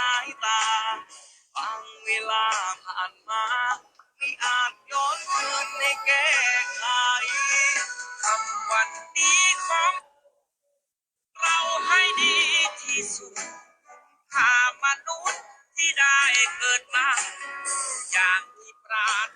ายตาบางเวลาผ่านมาไม่อาจย้อนคืนในแก้ไขทำวันนี้ของเราให้ดีที่สุดถ้ามนุษย์ที่ได้เกิดมาอย่างที่ปราณ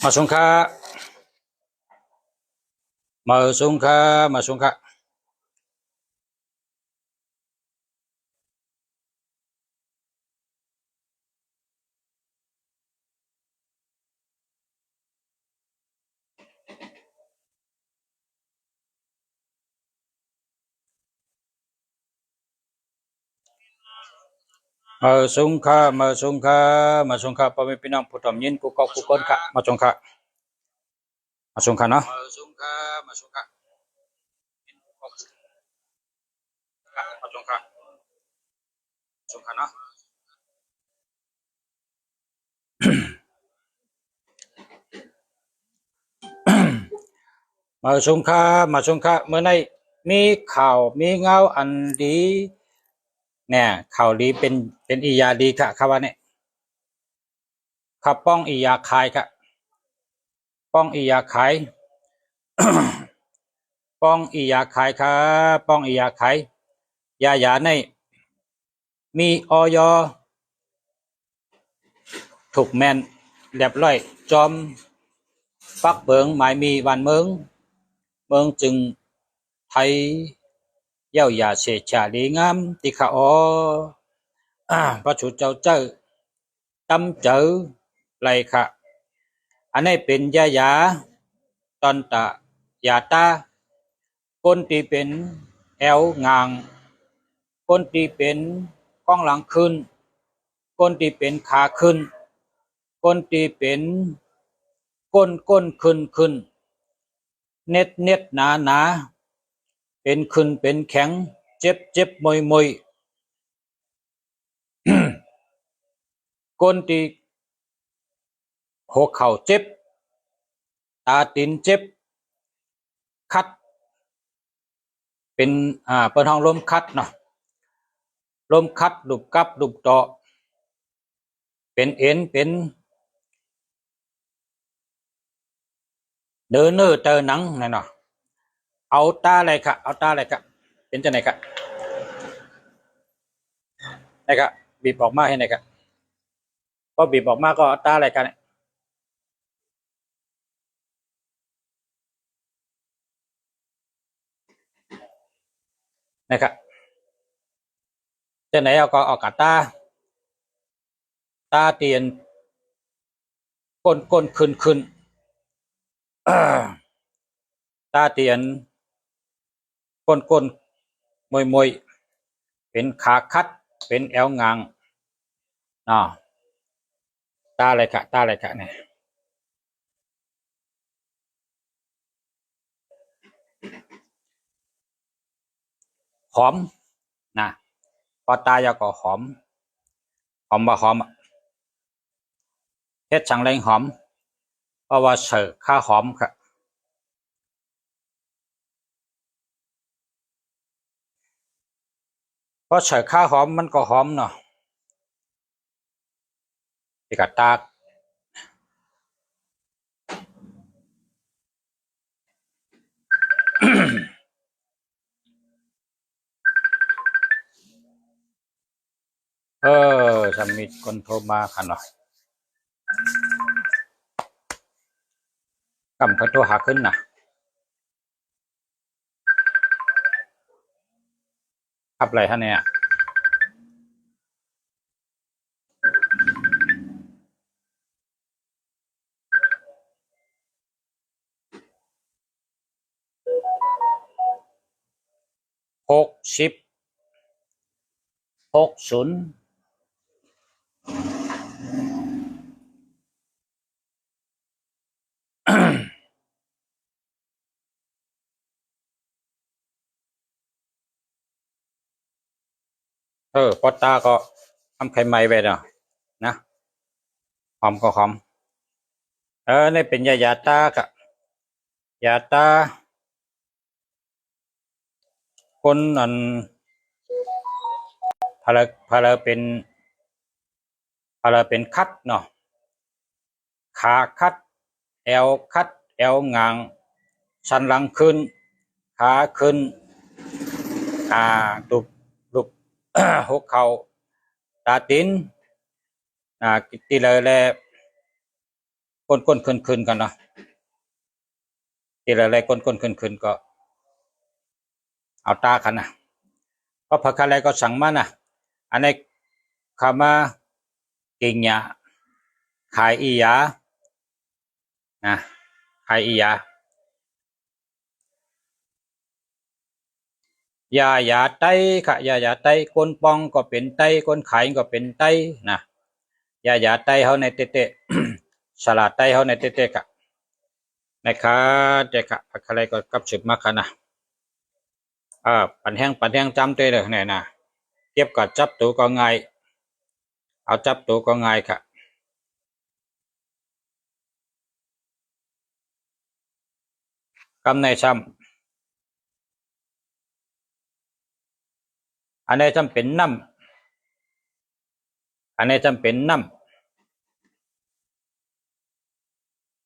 มาสงค่ะมาสงค่ะมาสงค่ะมาสงค่ะมาสงค่ะมาสงค่ะพ่อแม่พี่น้องผู้ทำยินกูก็กูคนค่ะมาสงค่ะมาสงค่ะเนาะมาสงค่ะมาสงค่ะมาสงค่ะสงค่ะเนาะมาสงค่ะมาสงค่ะเมื่อในมีข่าวมีเงาอันดีเนี่ยข่าวดีเป็นอียาดีค่ะครับว่าเนี่ยขับป้องอียาขายค่ะป้องอียาขาย ป้องอียาขายค่ะป้องอียาขายยาในมีออยถูกแมนเรียบร้อยจอมปักเบิงหมายมีวันเมืองจึงไทยเย้ายาเสชาดีงามติขาอพระชุเจ้าเจ้าตำเจอไรค่ะอันนี้เป็นยาตอนตะยาตาคนที่เป็นแอวงางคนที่เป็นก้องหลังขึ้นคนที่เป็นขาขึ้นคนที่เป็นก้นขึ้นเน็ดหนาเป็นขึ้นเป็นแข็งเจ็บมอยคนที่หัวเข่าเจ็บตาตีนเจ็บคัดเป็นเปิ้นห้องลมคัดเนาะลมคัดดุบกับดุบต่อเป็นเอ็นเป็นเนื้อเตอหนังนั่นเนาะเอาตาอะไรค่ะเอาตาอะไรค่ะเป็นจะไหนค่ะนะครับบีบออกมาให้ไหนค่ะพอบีบออกมาก็เอาตาอะไรกันนะครับจะไหนเอาก็เอากาตาเตียนก้นขึ้นตาเตียนก้นมวยเป็นขาคัดเป็นแอวงางตาอะไรค่ะตาอะไรค่ะเนี่ยหอมนะพอตายาก็หอมบ่หอมเฮ็ดช่างแรงหอมเพราะว่าเสิร์ฟข้าหอมค่ะเพราะเสิร์ฟข้าหอมมันก็หอมเนาะที่กะตากจะมีคนโทรมาค่ะเนาะกำเขาโทรหาขึ้นนะขับอะไรท่านเนี่ย 60 ปอตาก็ทำไข่ไม้ไปเนาะนะหอมก็หอมนี่เป็นยาตากะยาตาคนอันพาราเป็นคัดเนาะขาคัดแอวคัดแอวงางสันหลังขึ้นขาขึ้นตุบลุบ หัวเข่าตาตีนตีเลยแลก้นขึ้นกันเนาะตีเลยแลก้นขึ้นก็เอาตากันนะก็พักอะไรก็สั่งมานะอันนี้ขามากินยาขายอียานะขายอียายาไตค่ะยาไตก้นปองก็เป็นไตก้นไข่ก็เป็นไตนะยาไตเขาในเตะ สลัดไตเขาในเตะกะนะคะเด็กะพักอะไรก็กับสืบมากันนะปันแห้งจำเตะเลยเนี่ยนะเทียบกับจับตัวก็ง่ายเอาจับตัวก็ง่ายค่ะกำในซ้ำอันนี้จำเป็นน้ำอันนี้จำเป็นน้ำ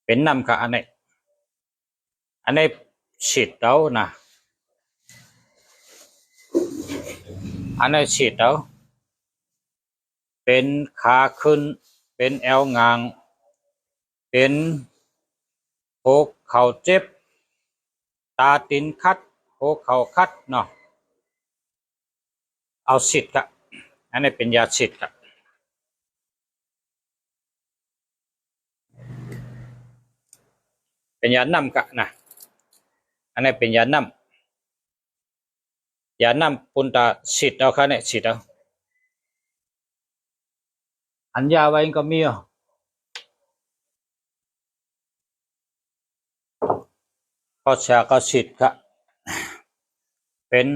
เป็นน้ำค่ะอันนี้ฉีดเอานะอันนี้ฉีดเอาเป็นขาขึ้นเป็นแอวงางเป็นหัวเข่าเจ็บตาตีนคัดหัวเข่าคัดเนาะเอาฉีดค่ะอันนี้เป็นยาฉีดค่ะเป็นยาน้ำกะนะอันนี้เป็นยาน้ำปุ่นตาฉีดเอาค่ะเนี่ยฉีดเอาอันยาไว้ก็มีก็แชร์ก็ฉีดค่ะเป็น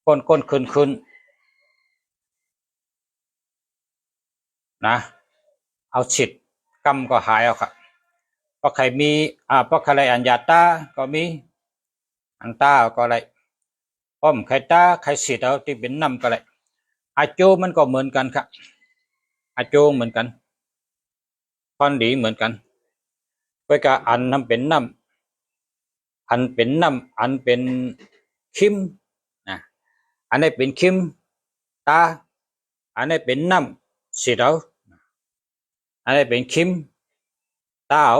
ก้นขึ้นนะเอาฉีดกำก็หายเอาค่ะเพราะใครมีเพราะใครอันยาตาก็มีอันตาก็อะไรป้อมไข่ตาไข่ฉีดเอาที่เป็นน้ำก็อะไรอาโจมันก็เหมือนกันค่ะอาโจเหมือนกันพอนดีเหมือนกันเพื่อการอันทำเป็นน้ำอันเป็นน้ำอันเป็นคิมนะอันนี้เป็นคิมตาอันนี้เป็นน้ำฉีดเอาอันนี้เป็นคิมตาเอา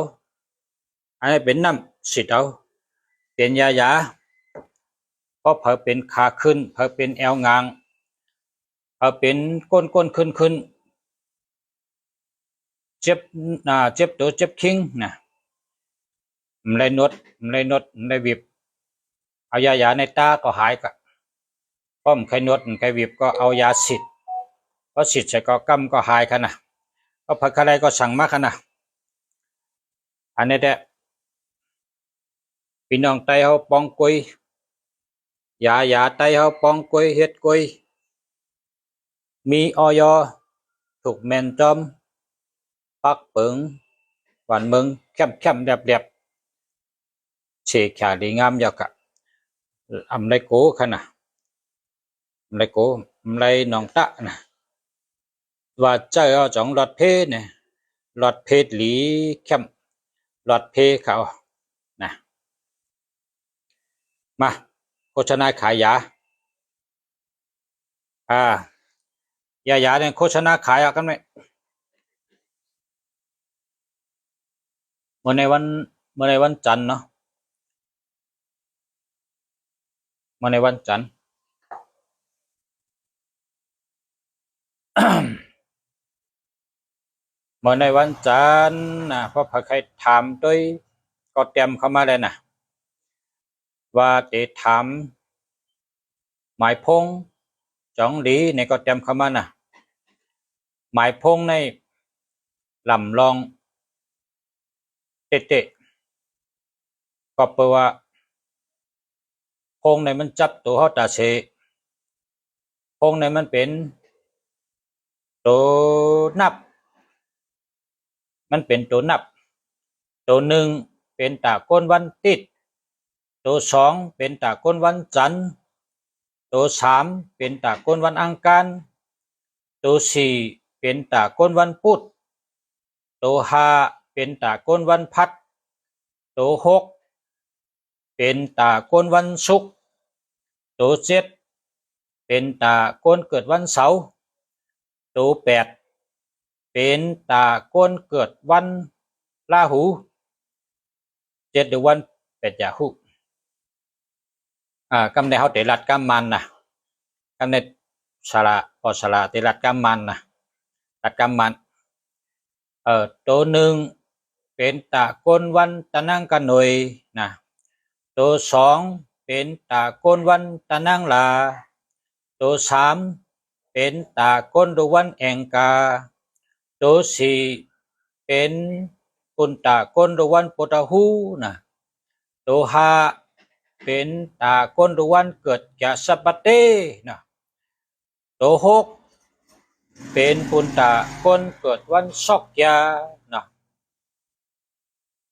อันนี้เป็นน้ำฉีดเอาเป็นยาเพราะเผอเป็นขาขึ้นเผอเป็นแอวงางเผอเป็นก้นขึ้นเจ็บตัวเจ็บคิงนะมันเลยนดเลยบีบเอายาในตาก็หายกะป้อมไข้นดไข้บีบก็เอายาฉีดก็ฉีดใส่ก็กำก็หายค่ะนะก็พักอะไรก็สั่งมาค่ะนะอันนี้แหละพี่น้องไตเขาปองกุยยาไตเขาปองกุยเฮ็ดกุยมีออยถูกแมนจอมปักเปิงหวานเมืองเข้มเรียบเชขาดีงามยากะอำไรโกค่ะนะอำไรโกอำไรน้องตะนะว่าเจ้าจ่องหลอดเพเนี่ยหลอดเพหลีเข้มหลอดเพเขานะมาโฆษณาขายยายาเนี่ยโฆษณาขายกันไหมเมื่อในวันจันทร์เนาะเมื่อในวันจันทร์ เมื่อในวันจันทร์นะเพราะใครถามด้วยก็เตรียมเข้ามาเลยนะว่าจะถาม หมายพงจ่องหลีในก็เตรียมคำมันนะหมายพงในลำลองเตะก็แปลว่าพงในมันจับตัวเขาตาเสพงในมันเป็นตัวนับมันเป็นตัวนับตัวหนึ่งเป็นตาก้นวันติดตัวสองเป็นตาก้นวันจันทร์ตัวสามเป็นตาก้นวันอังคารตัวสี่เป็นตาก้นวันพุธตัวห้าเป็นตาก้นวันพัดตัวหกเป็นตาก้นวันศุกร์ตัวเจ็ดเป็นตาก้นเกิดวันเสาร์ตัวแปดเป็นตาก้นเกิดวันราหูเจ็ดเดือนวันเป็ดยาหูกำเนิดเขาเตลัดกำมันนะกำเนิดสระพอสระเตลัดกำมันนะลัดกำมันตัวหนึ่งเป็นตาก้นวันตะนังกันหน่อยนะตัวสองเป็นตาก้นวันตะนังลาตัวสามเป็นตาก้นดูวันแองกาตัวสี่เป็นปุนตาก้นดูวันปตหูนะตัวห้าเป็นตาก้นดูวันเกิดแก่สัปเตนะตัวหกเป็นปุนตาก้นเกิดวันซอกยานะ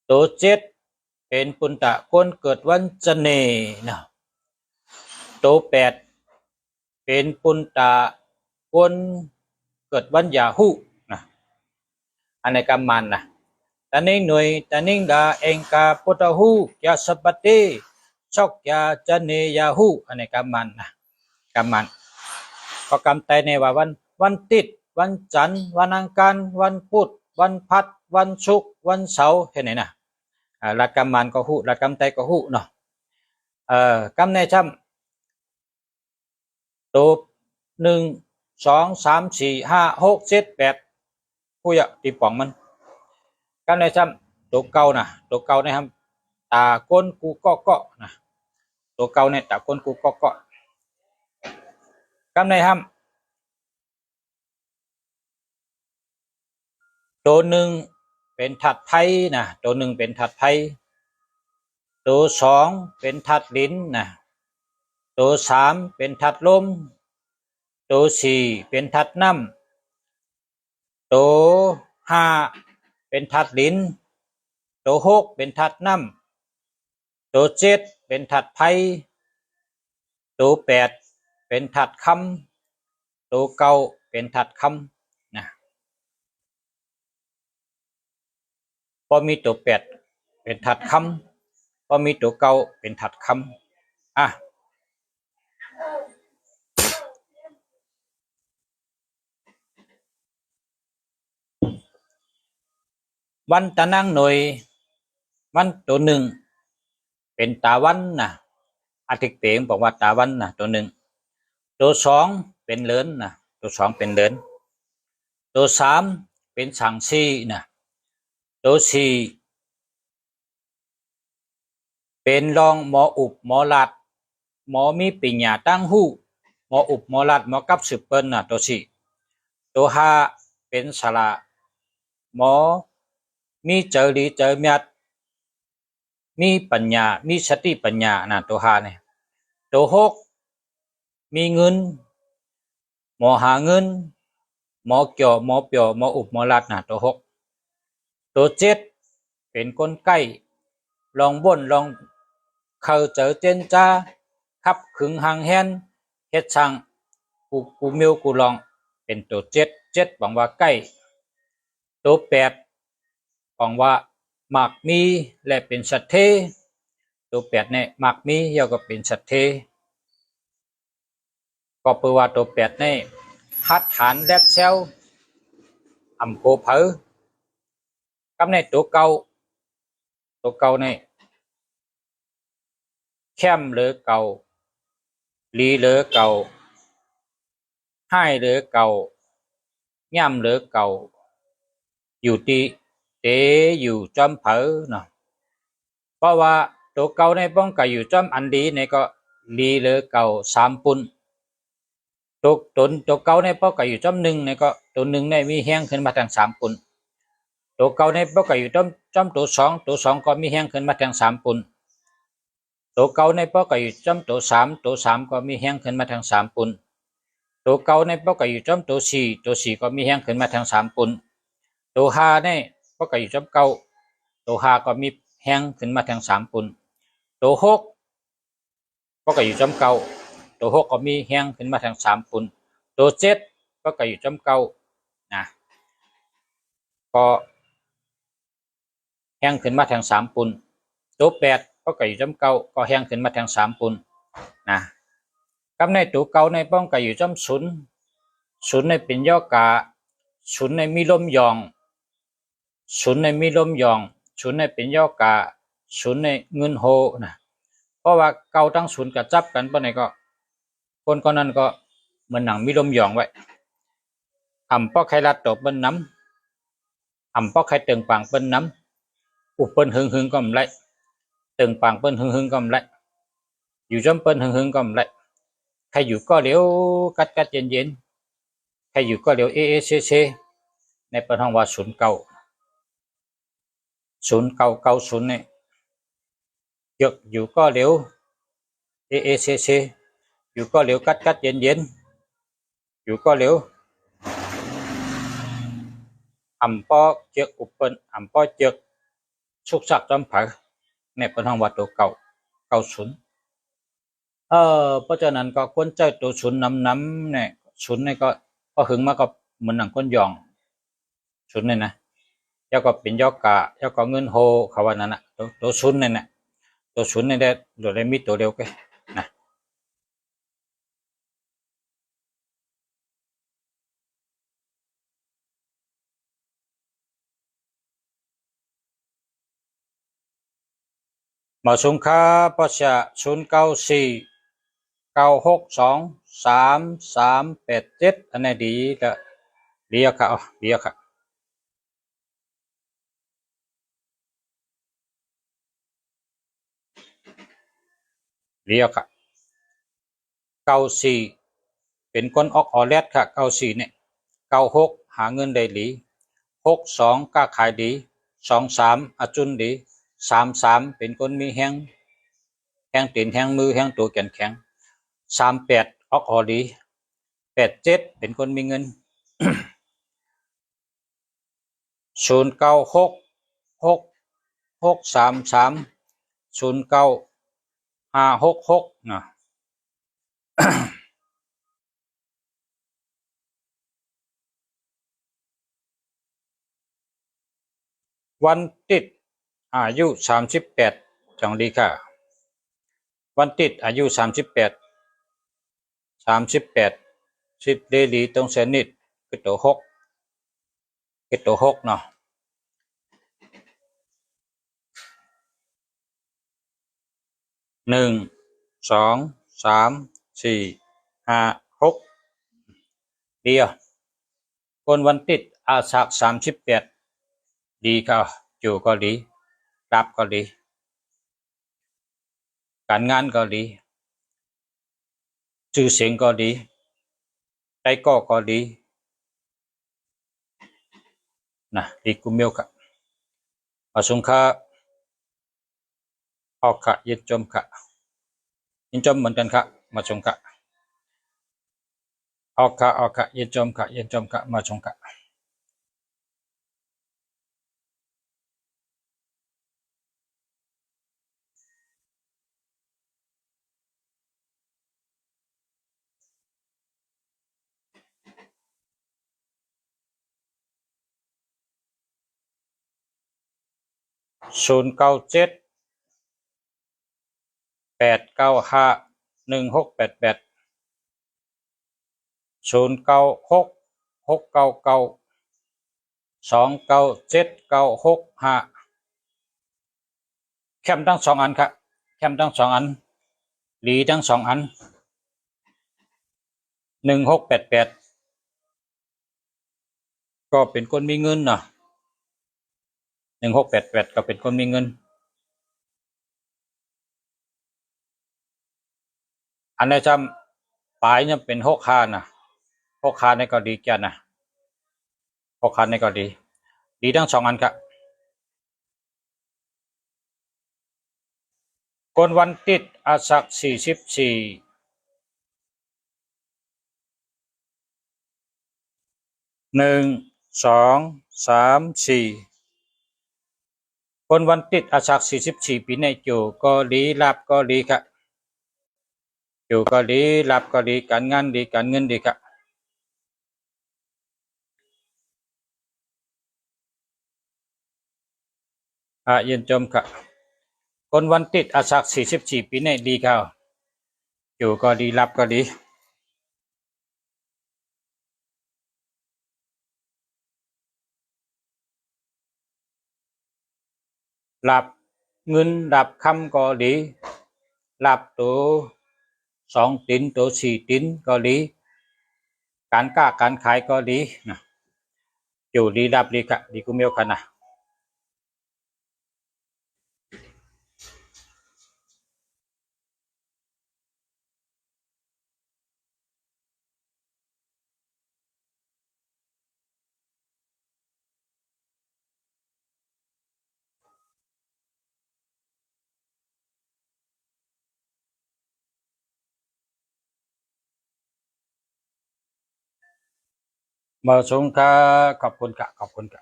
ตัวเจ็ดเป็นปุนตาก้นเกิดวันจันเนนะตัวแปดเป็นปุนตาก้นเกิดวันยาหูนะอันในกรรมันนะตานิ่งหน่วยตานิ่งดาเองกาปตหูยาสัปเตชอกยาจันเนยาหูอันในกรรมันนะกรรมันก็กรรมไตในว่าวันติดวันจันทร์วันอังคารวันพุธวันพัดวันศุกร์วันเสาร์เห็นไหมนะรัดกรรมันก็หูรัดกรรมไตก็หูเนาะกรรมในช่ำตัวหนึ่งสองสามสี่ห้าหกเจ็ดแปดผู้ยะตีป่องมันกำในซ้ำตัวเก่านะตัวเก่านะครับตาก้นกูก็นะตัวเก่าเนี่ยตาก้นกูก็กำในห้ำตัวหนึ่งเป็นถัดไทยนะตัวหนึ่งเป็นถัดไทยตัวสองเป็นถัดลิ้นนะตัวสามเป็นถัดลมตัวสี่เป็นถัดน้ำตัวห้าเป็นถัดลิ้นตัวหกเป็นถัดน้ำตัวเจ็ดเป็นถัดไพ่ตัวแปดเป็นถัดคำตัวเก้าเป็นถัดคำนะพอมีตัวแปดเป็นถัดคำพอมีตัวเก้าเป็นถัดคำวันตะนังหน่วยวันตัวหนึ่งเป็นตาวันนะอาทิตย์เตียงบอกว่าตาวันนะตัวหนึ่งตัวสองเป็นเลินนะตัวสองเป็นเลินตัวสามเป็นสังซีนะตัวสี่เป็นรองหมออุบหมอลัดหมอมีปัญญาตั้งหู้หมออุบหมอลัดหมอกับสืบเปิ้ลนะตัวสี่ตัวห้าเป็นสระหมอมีเจอดีเจอเมียดมีปัญญามีสติปัญญานะตัวห้าเนี่ยตัวหกมีเงินหมอหาเงินหมอเกี่ยวหมอเปียวหมออุบหมอลัดนะตัวหกตัวเจ็ดเป็นคนใกล้ลองบ่นลองเข้าเจอเจนจ้าขับขึงหางแฮนเฮ็ดช่างกูมิวกูลองเป็นตัวเจ็ดบอกว่าใกล้ตัวแปดบอกว่าหมากมีและเป็นสัตเทตัวแปดเนี่ยหมากมีเยาก็เป็นสัตเทก็แปลว่าตัวแปดเนี่ยหัดฐานแลบเซลอำโกเผอกำในตัวเก่าเนี่ยแคมเหลือเก่าลีเหลือเก่าให้เหลือเก่าย่ำเหลือเก่าอยู่ตีเตอยู่จอมเผอเนาะเพราะว่าตัวเก่าในป้องก็อยู่จอมอันดีในก็ลีเหลือเก่าสามปุ่น ตัวเก่าในป้อก็อยู่จอมหนึ่งในก็ตัวหนึ่งในมีแห้งขึ้นมาทางสามปุ่นตัวเก่าในป้อก็อยู่จอมตัวสองก็มีแห้งขึ้นมาทางสามปุ่นตัวเก่าในป้อก็อยู่จอมตัวสามก็มีแห้งขึ้นมาทางสามปุ่นตัวเก่าในป้อก็อยู่จอมตัวสี่ก็มีแห้งขึ้นมาทางสามปุ่นตัวห้าในป้อก็อยู่จอมเก่าตัวห้าก็มีแห้งขึ้นมาทางสามปุ่นตัวหกป้อก็อยู่จอมเก่าตัวหกก็มีแห้งขึ้นมาทางสามปุ่นตัวเจ็ดก็อยู่จอมเก่านะก็แห้งขึ้นมาทางสามปุ่นตัวแปดก็อยู่จอมเก่าก็แห้งขึ้นมาทางสามปุ่นนะกับในตัวเก่าในป้องก็อยู่จอมศูนย์ในเป็นย่อกาศูนย์ในมีลมยองศูนย์ในมีลมยองศูนย์ในเป็นย่อกาศูนย์ในเงินโฮนะเพราะว่าเก่าทั้งศูนย์กับจับกันปะไหนก็คนนั้นก็เหมือนหนังมีลมยองไว้ป้อใครรัดตบเปิ้นน้ำป้อใครตึงปางเปิ้นน้ำอุปเปิ้นหึงก็มไรตึงปางเปิ้นหึงก็มไรอยู่จอมเปิ้นหึงก็มไรใครอยู่ก็เหลียวกัดเย็นใครอยู่ก็เหลียวเซในเปิ้นห้องว่าศูนย์เก่าศูนย์เนี่ยเยอะอยู่ก็เหลียวเซอยู่ก็เหลียวกัดเย็นอยู่ก็เหลียวป้อเจอกอุปเปิ้นป้อเจอกสุกสักจอมผาในเปิ้นห้องว่าตัวเก่าศูนย์เพราะฉะนั้นก็คนใจตัวศูนย์น้ำเนี่ยศูนย์เนี่ยก็หึงมาก็เหมือนหนังคนยองศูนย์เนี่ยนะแล้วก็เป็นยอกาแล้วก็เงินโฮเขาว่านั้นนะตัวศูนย์เนี่ยนะตัวศูนย์เนี่ยได้โดยได้มีตัวเดียวกันนะมาสงค่าภาษา0949623387อันนี้ดีละเรียกค่ะเรียกค่ะ94เป็นคนออกออแลดค่ะ94เนี่ย96หาเงินได้หลี62ค้าขายดี23อจุนดี33เป็นคนมีแห้งตีนแห้งมือแห้งตัวแข็ง38ออกออดี87เป็นคนมีเงิน096633095566นะวันติดอายุ38จังดีค่ะวันติดอายุ38สิบเดลีตรงเซนิดคือตัว6เนาะ1 2 3 4 5 6เดียวคนวันติดอาศัก38ดีค่ะอยู่ก็ดีรับก็ดีการงานก็ดีชื่อเสียงก็ดีใจก็ดีนะดีกุมเมียวค่ะมาสงค่าออกค่ะยินจมค่ะยินจมเหมือนกันค่ะมาสงค่ะออกค่ะยินจมค่ะมาสงค่ะ0978951688096699299795แคมทั้ง2อันครับแคมทั้ง2อันหลีทั้ง2อัน1688ก็เป็นคนมีเงินเนาะ1688ก็เป็นคนมีเงินอันนี้จำปลายเนี่ยเป็น65นะ พ่อค้าในก็ดีกันนะพ่อค้าในก็ดีดีทั้งสองอันครับคนวันติดอาศัก441 2 3 4คนวันติดอาศัก44ปีในอยู่ก็ดีรับก็ดีครับอยู่ก็ดีรับก็ดีการงานดีการเงินดีครับยินชมครับคนวันติดอาศัก44ปีในดีครับอยู่ก็ดีรับก็ดีรับเงินรับคำก็ดีรับตัว2ตินตัว4ตินก็ดีการค้าการขายก็ดีนะอยู่ดีรับดีครับดีกุมเมลกันนะมาชงค่ะขอบคุณค่ะขอบคุณค่ะ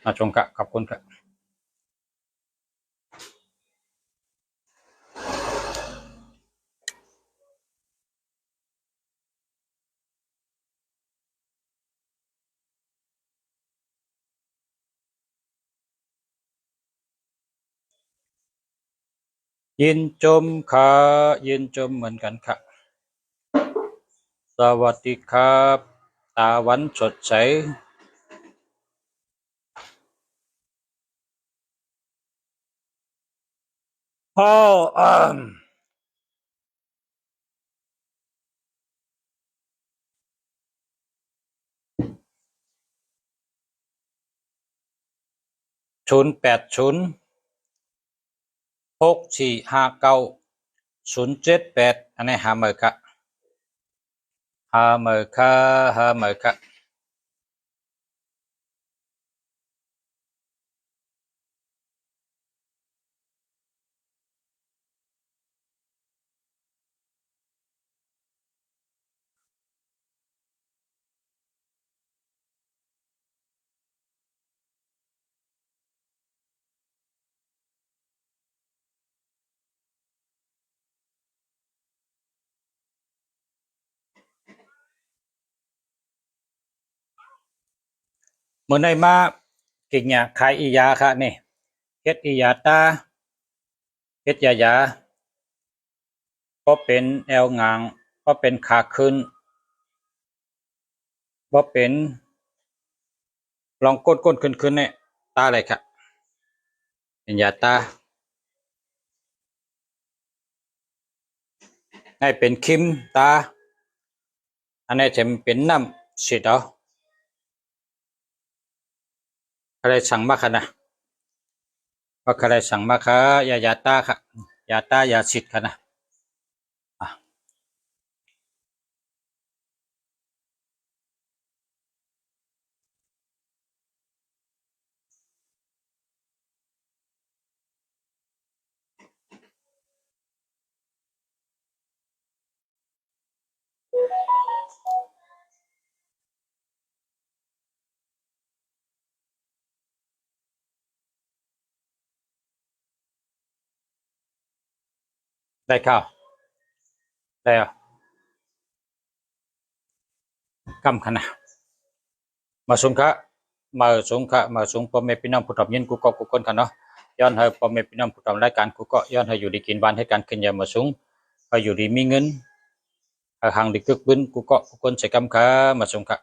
มาชงค่ะขอบคุณค่ะยินชมค่ะยินชมเหมือนกันค่ะสวัสดีครับตาวันสดใสพ่อ0806459078อันนี้หาเมอค่ะหาเมอค่ะหาเมอค่ะเมื่อไหร่มากินยาขายอียาค่ะนี่เฮ็ดอียาตาเฮ็ดยาก็เป็นแอวงางก็เป็นขาขึ้นก็เป็นลองก้นขึ้นเนี่ยตาอะไรค่ะเป็นยาตาให้เป็นคิมตาอันนี้จะเป็นน้ำฉีดเอาใครสั่งมาค่ะนะว่าใครสั่งมาค่ะยาตาค่ะยาตายาฉีดค่ะนะได้ข้าวได้อ่ะกำค่ะนะมาสงค่ะมาสงพ่อแม่พี่น้องผู้ทำยินกูก็กูคนค่ะเนาะย้อนให้พ่อแม่พี่น้องผู้ทำรายการกูก็ย้อนให้อยู่ดีกินบ้านให้การขึ้นยามาสงให้อยู่ดีมีเงินให้ห่างดีกึกบึ้นกูก็กูคนใส่กำค่ะมาสงค่ะ